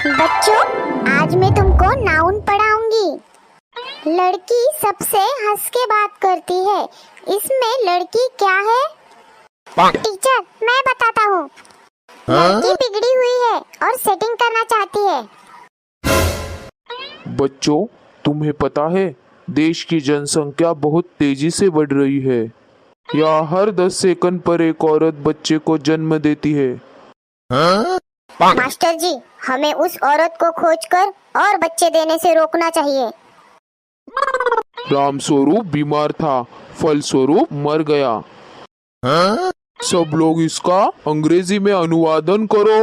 बच्चों, आज मैं तुमको नाउन पढ़ाऊंगी। लड़की सबसे हंस के बात करती है, इसमें लड़की क्या है? टीचर, मैं बताता हूँ। लड़की बिगड़ी हुई है और सेटिंग करना चाहती है। बच्चों, तुम्हें पता है देश की जनसंख्या बहुत तेजी से बढ़ रही है। यहाँ हर 10 सेकंड पर एक औरत बच्चे को जन्म देती है। मास्टर जी, हमें उस औरत को खोजकर और बच्चे देने से रोकना चाहिए। रामस्वरूप बीमार था, फलस्वरूप मर गया। सब लोग इसका अंग्रेजी में अनुवादन करो।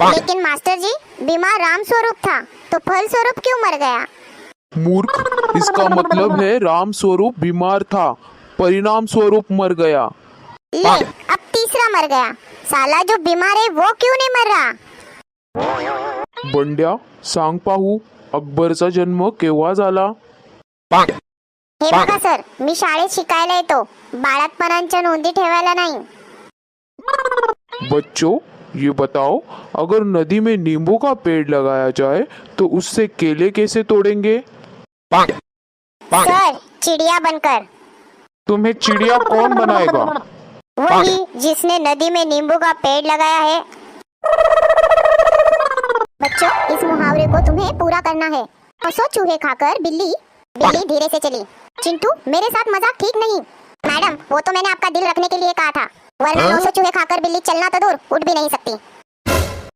लेकिन मास्टर जी, बीमार रामस्वरूप था तो फलस्वरूप क्यों मर गया? मूर्ख, इसका मतलब है रामस्वरूप बीमार था, परिणाम स्वरूप मर गया। ले, अब तीसरा मर गया। साला जो बीमार है वो क्यों नहीं मर रहा? बंड्या, सांग पाहू, अकबरचा जन्म केव्हा झाला? हे बघा सर, मी शाळेत शिकायला येतो, बाळातपणांच्या नोंदी ठेवायला नाही। बच्चों, ये बताओ, अगर नदी में नींबू का पेड़ लगाया जाए तो उससे केले कैसे तोड़ेंगे? सर, चिड़िया बनकर। तुम्हें चिड़िया कौन बनाएगा? वही जिसने नदी में नींबू का पेड़ लगाया है। बच्चों, इस मुहावरे को तुम्हें पूरा करना है। 900 चूहे खाकर बिल्ली धीरे से चली। चिंटू, मेरे साथ मजाक ठीक नहीं। मैडम, वो तो मैंने आपका दिल रखने के लिए कहा था, वरना 900 चूहे खाकर बिल्ली चलना तो दूर, उठ भी नहीं सकती।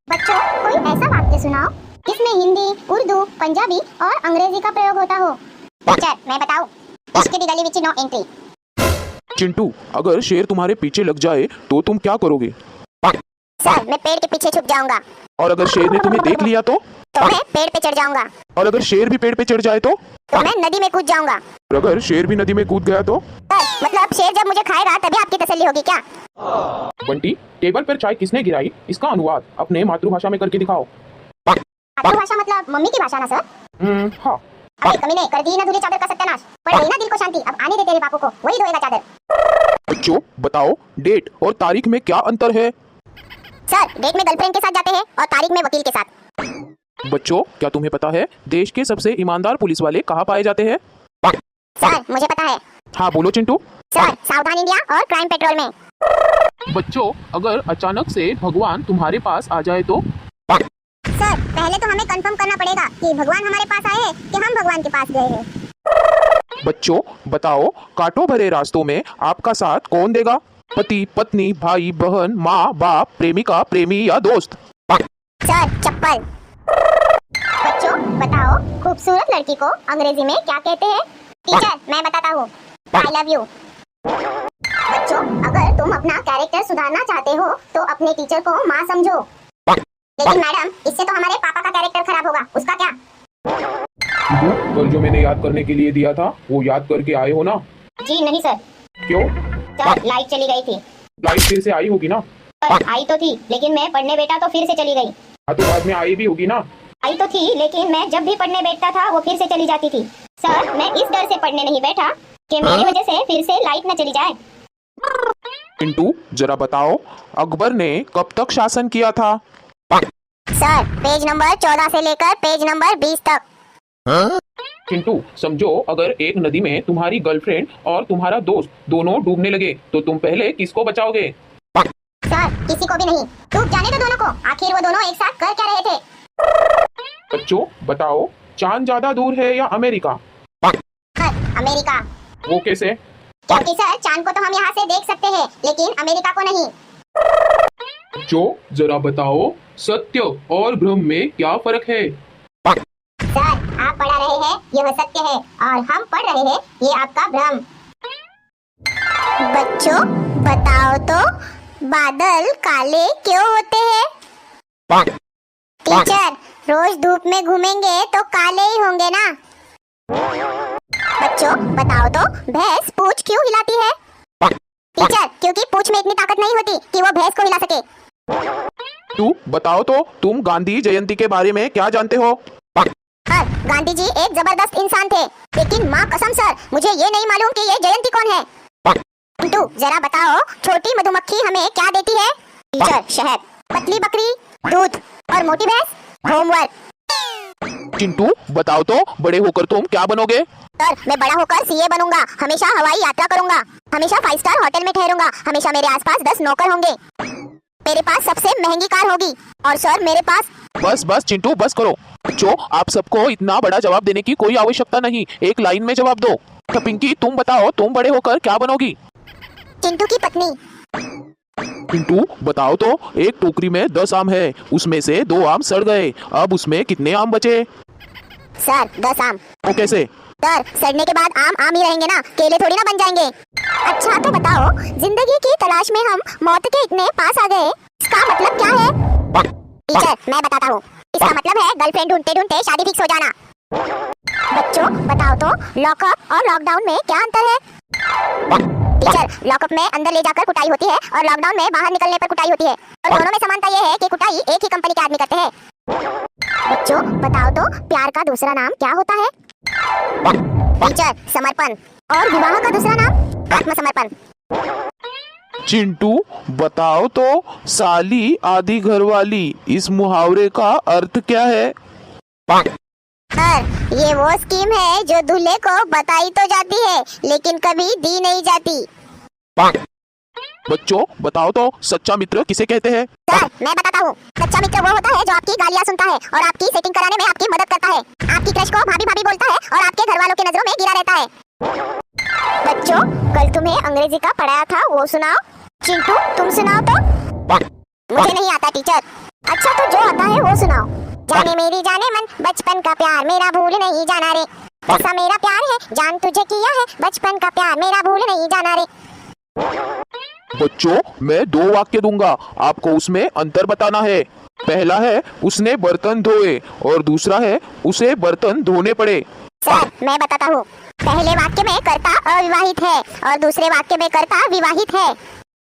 बच्चों, कोई ऐसा वाक्य सुनाओ जिसमें हिंदी, उर्दू, पंजाबी और अंग्रेजी का प्रयोग होता हो। टीचर, मैं बताऊं? इसके गली विच नो एंट्री। चिंटू, अगर शेर तुम्हारे पीछे लग जाए तो तुम क्या करोगे? सर, मैं पेड़ के पीछे छुप जाऊंगा। और अगर शेर ने तुम्हें देख लिया तो मैं पेड़ पे चढ़ जाऊंगा। और अगर शेर भी पेड़ पे चढ़ जाए तो मैं नदी में कूद जाऊंगा। और अगर शेर भी नदी में कूद गया तो सर, मतलब शेर जब मुझे खाएगा तभी आपकी तसल्ली होगी क्या? बंटी, टेबल पर चाय किसने गिराई, इसका अनुवाद अपने मातृभाषा में करके दिखाओ। मातृभाषा मतलब मम्मी की भाषा ना सर? हाँ। अबे कमीने, कर दी ना दूल्हे चादर का सत्यानाश। पड़ गई ना दिल को शांति, अब आने दे तेरे बापू को, वही धोएगा चादर। बच्चों, बताओ, डेट और तारीख में क्या अंतर है? सर, डेट में गर्लफ्रेंड के साथ जाते हैं और तारीख में वकील के साथ। बच्चों, क्या तुम्हें पता है देश के सबसे ईमानदार पुलिस वाले कहाँ पाए जाते हैं? सर, मुझे पता है। हाँ, बोलो चिंटू। सर, सावधान इंडिया और क्राइम पेट्रोल में। बच्चों, अगर अचानक से भगवान तुम्हारे पास आ जाए तो? सर, पहले तो हमें कंफर्म करना पड़ेगा कि भगवान हमारे पास आए हैं कि हम भगवान के पास गए हैं। बच्चों, बताओ, कांटों भरे रास्तों में आपका साथ कौन देगा? पति, पत्नी, भाई, बहन, माँ, बाप, प्रेमिका, प्रेमी या दोस्त? सर, चप्पल। बच्चों, बताओ, खूबसूरत लड़की को अंग्रेजी में क्या कहते हैं? टीचर, मैं बताता हूँ, आई लव यू। बच्चों, अगर तुम अपना कैरेक्टर सुधारना चाहते हो तो अपने टीचर को माँ समझो। लेकिन मैडम, इससे तो हमारे पापा का कैरेक्टर खराब होगा, उसका क्या? कल जो मैंने याद करने के लिए दिया था वो याद करके आए हो ना? जी नहीं सर। क्यों? सर, लाइट चली गई थी। लाइट फिर से आई होगी ना? आई तो थी, लेकिन मैं पढ़ने बैठा तो फिर से चली गई। हाँ, तो बाद में आई भी होगी ना? आई तो थी, लेकिन मैं जब भी पढ़ने बैठता था वो फिर से चली जाती थी। सर, मैं इस डर से पढ़ने नहीं बैठा कि मेरी वजह से फिर से लाइट न चली जाए। चिंटू, जरा बताओ, अकबर ने कब तक शासन किया था? सर, पेज नंबर 14 से लेकर पेज नंबर 20 तक। चिंटू, समझो, अगर एक नदी में तुम्हारी गर्लफ्रेंड और तुम्हारा दोस्त दोनों डूबने लगे तो तुम पहले किसको बचाओगे? सर, किसी को भी नहीं, डूब जाने दो दोनों को। आखिर वो दोनों एक साथ कर क्या रहे थे? बच्चों, बताओ, चांद ज्यादा दूर है या अमेरिका? Sir, America. वो कैसे? क्योंकि सर, चांद को तो हम यहाँ से देख सकते हैं, लेकिन अमेरिका को नहीं। जो जरा बताओ, सत्य और भ्रम में क्या फर्क है? सर, आप पढ़ा रहे हैं यह सत्य है और हम पढ़ रहे हैं ये आपका भ्रम। बच्चों, बताओ तो, बादल काले क्यों होते हैं? टीचर, रोज धूप में घूमेंगे तो काले ही होंगे ना। बच्चों, बताओ तो, भैंस पूंछ क्यों हिलाती है? टीचर, क्योंकि पूंछ में इतनी ताकत नहीं होती कि वो भैंस को हिला सके। तू बताओ तो, तुम गांधी जयंती के बारे में क्या जानते हो? गांधी जी एक जबरदस्त इंसान थे, लेकिन माँ कसम सर, मुझे ये नहीं मालूम कि ये जयंती कौन है। चिंटू, जरा बताओ, छोटी मधुमक्खी हमें क्या देती है? टीचर, शहद। पतली बकरी दूध और मोटी भैंस होमवर्क। चिंटू बताओ तो, बड़े होकर तुम क्या बनोगे? सर मैं बड़ा होकर सीए बनूंगा, हमेशा हवाई यात्रा करूंगा, हमेशा 5 स्टार होटल में ठहरूंगा, हमेशा मेरे आसपास 10 नौकर होंगे, मेरे पास सबसे महंगी कार होगी, और सर मेरे पास। बस बस चिंटू बस करो। बच्चों आप सबको इतना बड़ा जवाब देने की कोई आवश्यकता नहीं, एक लाइन में जवाब दो। तो पिंकी तुम बताओ, तुम बड़े होकर क्या बनोगी? चिंटू की पत्नी। चिंटू बताओ तो, एक टोकरी में 10 आम है, उसमें से 2 आम सड़ गए, अब उसमें कितने आम बचे? सर 10 आम। वो कैसे? सर सड़ने के बाद आम आम ही रहेंगे ना, केले थोड़ी ना बन जाएंगे। अच्छा तो बताओ, जिंदगी की तलाश में हम मौत के इतने पास आ गए, इसका मतलब क्या है? टीचर मैं बताता हूँ, इसका मतलब है गर्लफ्रेंड ढूंढते ढूंढते शादी फिक्स हो जाना। बच्चों बताओ तो, लॉकअप और लॉकडाउन में क्या अंतर है? टीचर लॉकअप में अंदर ले जाकर कुटाई होती है और लॉकडाउन में बाहर निकलने पर कुटाई होती है, और दोनों में समानता ये है कि कुटाई एक ही कंपनी के आदमी करते हैं। बच्चों बताओ तो, प्यार का दूसरा नाम क्या होता है? टीचर समर्पण। और विवाह का दूसरा नाम? आत्मसमर्पण। चिंटू बताओ तो, साली आधी घरवाली, इस मुहावरे का अर्थ क्या है? सर ये वो स्कीम है जो दूल्हे को बताई तो जाती है लेकिन कभी दी नहीं जाती। बच्चों बताओ तो, सच्चा मित्र किसे कहते हैं? सर मैं बताता हूँ, सच्चा मित्र वो होता है जो आपकी गालियाँ सुनता है और आपकी सेटिंग कराने में आपकी मदद करता है, आपकी क्रश को भाभी भाभी बोलता है और आपके घर वालों की नजरों में गिरा रहता है। बच्चों कल तुम्हें अंग्रेजी का पढ़ाया था, वो सुनाओ। चिंटू तुम सुनाओ तो। मुझे नहीं आता टीचर। अच्छा तो जो आता है वो सुनाओ। जाने मेरी जाने मन, बचपन का प्यार मेरा भूल नहीं जाना रे, ऐसा मेरा प्यार है जान तुझे किया है, बचपन का प्यार मेरा भूल नहीं जाना रे। बच्चों मैं 2 वाक्य दूंगा, आपको उसमें अंतर बताना है। पहला है उसने बर्तन धोए और दूसरा है उसे बर्तन धोने पड़े। सर मैं बताता हूँ, पहले वाक्य में कर्ता अविवाहित है और दूसरे वाक्य में कर्ता विवाहित है।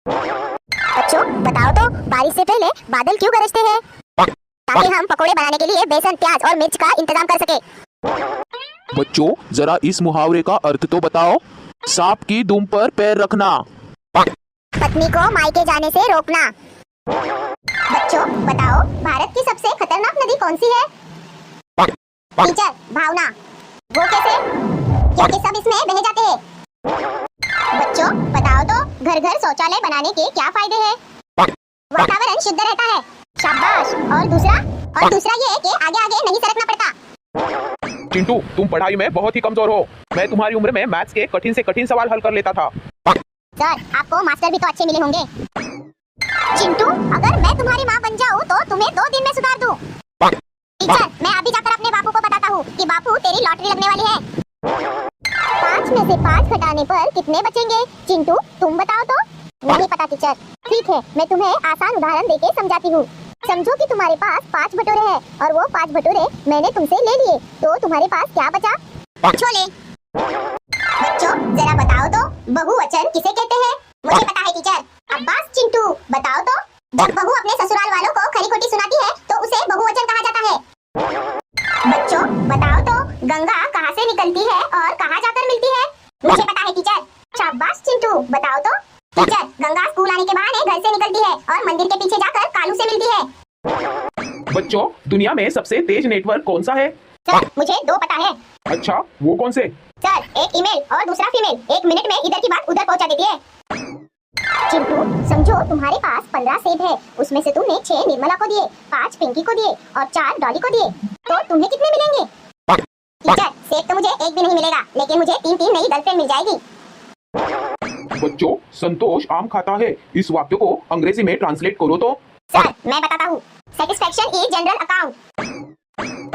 बच्चों बताओ तो, बारिश से पहले बादल क्यों गरजते हैं? ताकि हम पकोड़े बनाने के लिए बेसन प्याज और मिर्च का इंतजाम कर सके। बच्चों जरा इस मुहावरे का अर्थ तो बताओ। सांप की दुम पर पैर रखना, पत्नी को मायके जाने से रोकना। बच्चों बताओ, भारत की सबसे खतरनाक नदी कौन सी है? टीचर भावना। वो कैसे? क्योंकि सब इसमें बह जाते हैं। बच्चों बताओ तो, घर घर शौचालय बनाने के क्या फायदे हैं? वातावरण शुद्ध रहता है। शाबाश। और दूसरा ये कि आगे आगे नहीं सरकना पड़ता। चिंटू तुम पढ़ाई में बहुत ही कमजोर हो, मैं तुम्हारी उम्र में मैथ्स के कठिन से कठिन सवाल हल कर लेता था। सर आपको मास्टर भी तो अच्छे मिले होंगे। चिंटू अगर मैं तुम्हारी माँ बन जाऊँ तो तुम्हें 2 दिन में सुधार दूँ। टीचर मैं अभी जाकर अपने बापू को बताता हूँ कि बापू तेरी लॉटरी लगने वाली है। 5 में से 5 घटाने पर कितने बचेंगे? चिंटू तुम बताओ तो। नहीं पता टीचर। ठीक है मैं तुम्हें आसान उदाहरण देके समझाती हूँ। समझो कि तुम्हारे पास 5 भटोरे हैं और वो 5 भटोरे मैंने तुमसे ले लिए, तो तुम्हारे पास क्या बचा? छोले। बच्चों जरा बताओ तो, बहुवचन किसे कहते हैं? मुझे पता है टीचर। अब्बास। चिंटू बताओ तो, जब बहू अपने ससुराल वालों को खरी खोटी सुनाती है तो उसे बहुवचन कहा जाता है। बच्चों बताओ तो, गंगा कहाँ से निकलती है और कहाँ जाकर मिलती है? मुझे पता है टीचर। शाबाश चिंटू बताओ तो। टीचर गंगा स्कूल आने के बहाने घर से निकलती है और मंदिर के पीछे जाकर कालू से मिलती है। बच्चों दुनिया में सबसे तेज नेटवर्क कौन सा है? सर मुझे 2 पता है। अच्छा वो कौन से? सर एक ईमेल और दूसरा फीमेल, 1 मिनट में इधर की बात उधर पहुंचा देती है। चिंटू समझो तुम्हारे पास 15 सेब है, उसमें से तुमने 6 निर्मला को दिए, 5 पिंकी को दिए और 4 डॉली को दिए, तो तुम्हें कितने मिलेंगे? टीचर सेब तो मुझे एक भी नहीं मिलेगा, लेकिन मुझे 3 नई गर्लफ्रेंड मिल जाएगी। बच्चों संतोष आम खाता है, इस वाक्य को अंग्रेजी में ट्रांसलेट करो तो। सर मैं बताता हूँ, सेटिस्फैक्शन इज जनरल अकाउंट।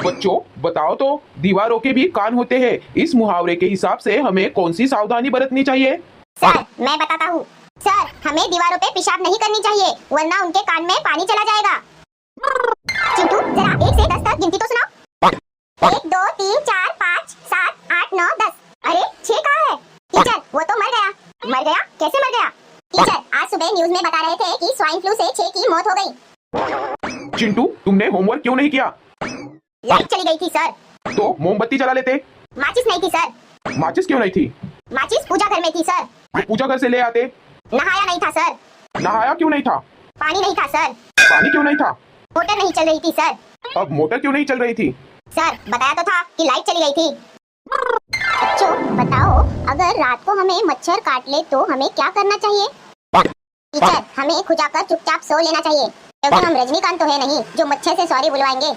बच्चों बताओ तो, दीवारों के भी कान होते हैं, इस मुहावरे के हिसाब से हमें कौन सी सावधानी बरतनी चाहिए? सर मैं बताता हूँ। सर हमें दीवारों पे पेशाब नहीं करनी चाहिए, वरना उनके कान में पानी चला जाएगा। चिंटू जरा 1 से 10 तक गिनती तो सुनाओ। 1 2 3 4 5 7 8 9 10। अरे 6 कहाँ है? टीचर वो तो मर गया। मर गया? कैसे मर गया? टीचर आज सुबह न्यूज में बता रहे थे कि स्वाइन फ्लू से 6 की मौत हो गई। चिंटू तुमने होमवर्क क्यों नहीं किया? लाइट चली गई थी सर। तो मोमबत्ती जला लेते। माचिस नहीं थी सर। माचिस क्यों नहीं थी? माचिस पूजा घर में थी सर। तो पूजा घर से ले आते। नहाया नहीं था सर। नहाया क्यों नहीं था? पानी नहीं था सर। पानी क्यों नहीं था? मोटर नहीं चल रही थी सर। अब मोटर क्यों नहीं चल रही थी? सर बताया तो था कि लाइट चली गई थी। बच्चों बताओ, अगर रात को हमें मच्छर काट ले तो हमें क्या करना चाहिए? टीचर, हमें खुजाकर चुपचाप सो लेना चाहिए, क्योंकि हम रजनीकांत तो है नहीं जो मच्छर से सॉरी बुलवाएंगे।